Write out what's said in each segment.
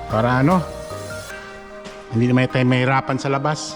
Para ano, hindi naman tayo mahirapan sa labas.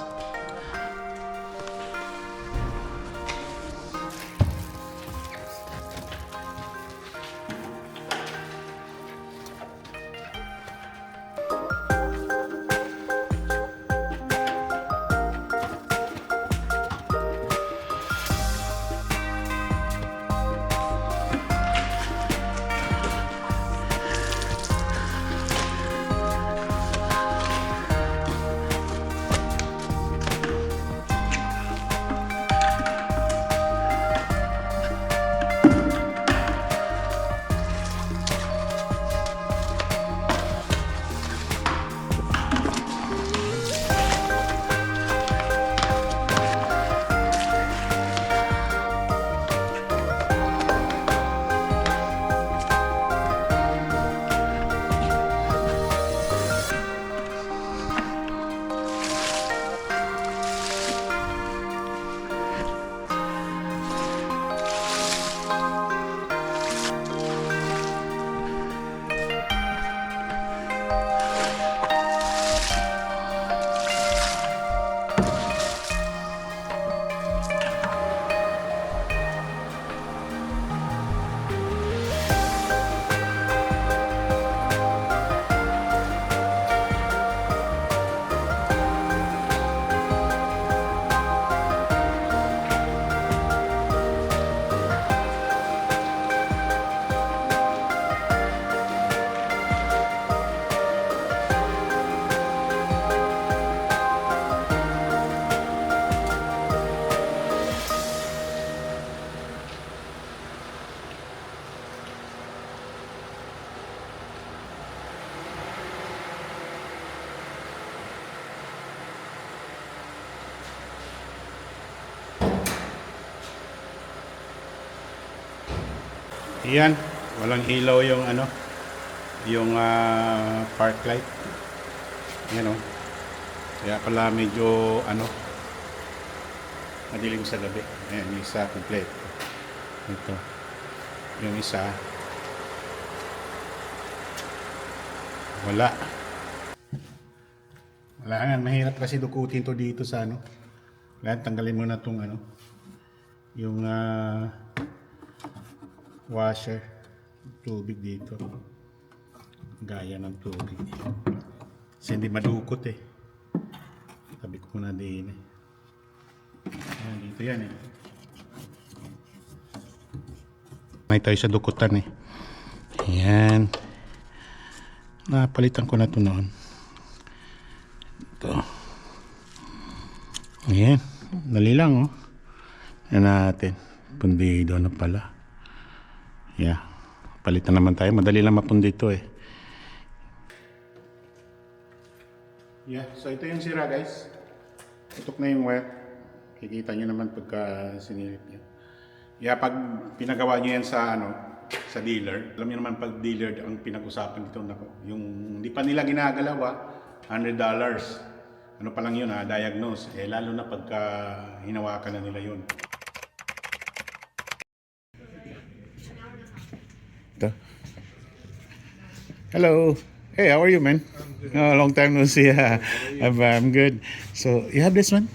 Yan, walang ilaw yung ano, yung park light. Yan o. Kaya pala medyo ano, madilim sa gabi. Ayan, yung isa complete. Ito. Yung isa wala. Wala nga, mahirap kasi dukutin to dito sa ano. Kaya tanggalin mo na tong ano, yung washer, tubig dito, gaya ng tubig kasi hindi madukot eh. Sabi ko muna din eh. Ayan, dito yan eh. May tayo sa dukutan eh. Ayan, napalitan ko na ito noon. Ito, ayan, dali lang oh. Ayan natin, pundido na pala. Yeah, palitan naman tayo. Madali lang mapundi ito eh. Yeah, so ito yung sira guys. Tutok na yung wire. Kikita nyo naman pagka sinilip nyo. Yeah, pag pinagawa nyo yan sa ano, sa dealer, alam nyo naman pag dealer ang pinag-usapan dito, yung hindi pa nila ginagalaw $100. Ano pa lang yun diagnose. Eh lalo na pagka hinawakan na nila yun. Hello. Hey, how are you, man? Oh, long time no see. I'm good. So, you have this one?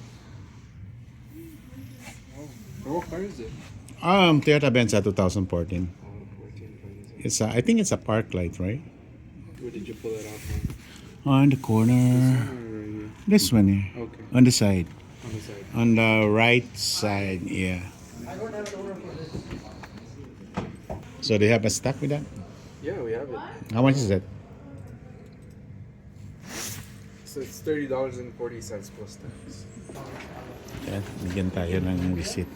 What car is it? Toyota Venza 2014. It's I think it's a park light, right? Where did you pull it out from? On the corner. This one here. Okay. On the side. On the side. On the right side, yeah. So, do you have a stock with that? Yeah, we have it. How much is that? So it's $30.40 plus tax. Yan, bigyan tayo ng receipt.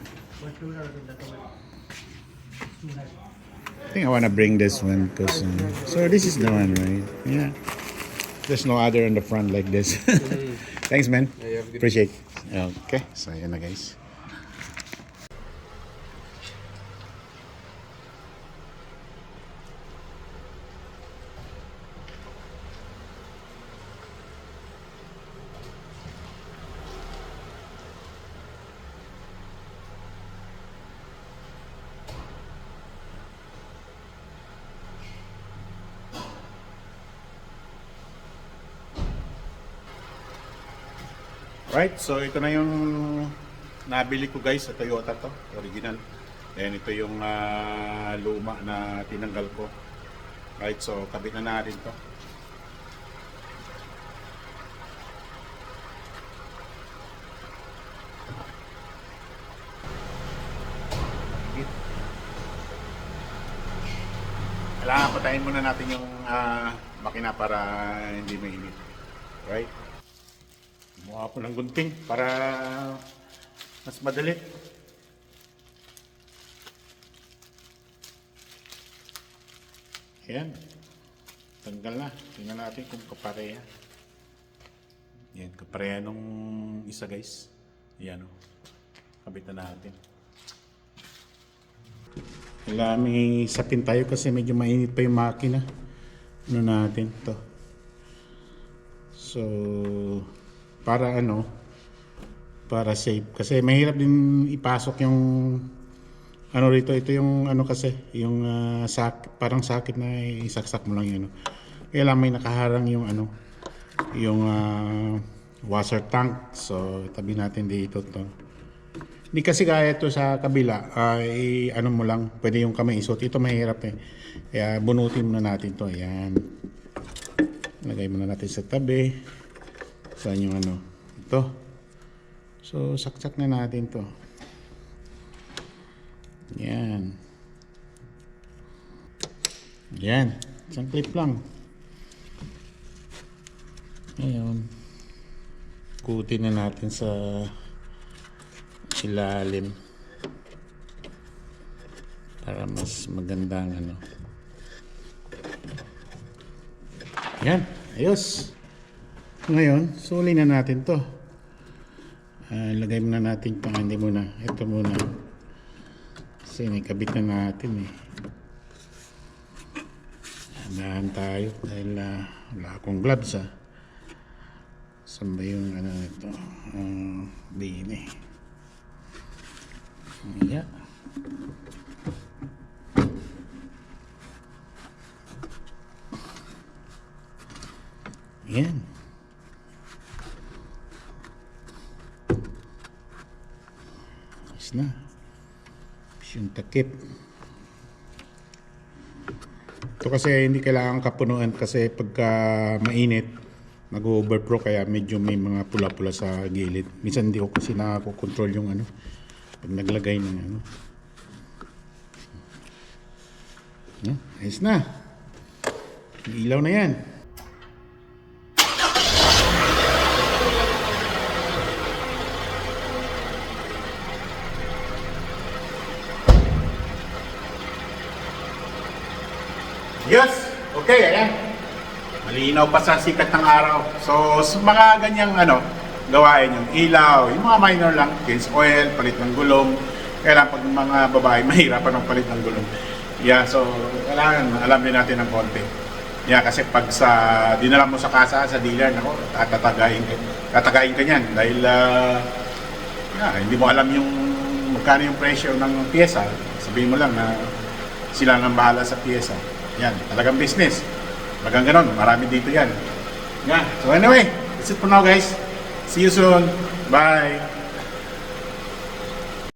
I think I want to bring this one because so this is the one, right? Yeah. There's no other on the front like this. Thanks, man. Yeah, you have a good Appreciate. Okay, so yan na guys. Right, so ito na yung nabili ko guys sa Toyota to, original. And ito yung luma na tinanggal ko. Right, so kabit na natin to. Kailangan patayin muna natin yung makina para hindi mainit. Right? Mukha po ng gunting para mas madali. Ayan. Tanggal na. Tingnan natin kung kapareha. Yan, kapareha nung isa guys. Ayan o. Kabit na natin. Kailangan may sapin tayo kasi medyo mainit pa yung makina. Ano natin to. So, para ano, para safe. Kasi mahirap din ipasok yung ano rito. Ito yung ano kasi, yung parang sakit na isaksak mo lang yun. Kailangan may nakaharang yung ano, yung washer tank. So, tabi natin dito to. Hindi kasi kaya ito sa kabila, ano mo lang, pwede yung kamay isuot. Ito mahirap eh. Kaya bunutin muna natin to. Ayan. Lagay muna natin sa tabi. Saan yung ano? Ito. So, saksak na natin to. Ayan. Ayan. Isang clip lang. Ayan. Kutin na natin sa ilalim para mas magandang ano. Yan, ayos. Ngayon, suli na natin to. Lagay muna natin pang hindi muna. Ito muna. Kasi nakabit na natin eh. Andahan tayo dahil wala akong gloves ah. Saan ba yung ano ito? Din eh. Yeah. Yan. Ayos na. Yung takip. Ito kasi hindi kailangan kapunuan kasi pagka mainit nag-overflow kaya medyo may mga pula-pula sa gilid. Minsan hindi ko kasi nakakontrol yung ano pag naglagay ng ano. Ayos na. Ilaw na yan. Yes! Okay, ayan. Malinaw pa sa sikat ng araw. So, sa mga ganyang ano, gawain yung ilaw, yung mga minor lang, change oil, palit ng gulong. Kailangan pag mga babae, mahirapan ng palit ng gulong. Yeah, so, kailangan alam din natin ng konti. Yeah, kasi pag dinala mo sa kasa, sa dealer, nako, tatagayin ka niyan. Dahil, hindi mo alam yung magkano yung presyo ng pyesa. Sabihin mo lang na sila nang bahala sa pyesa. Yan, talagang business. Magang ganon, marami dito yan. Yeah, so anyway, that's it for now guys. See you soon. Bye.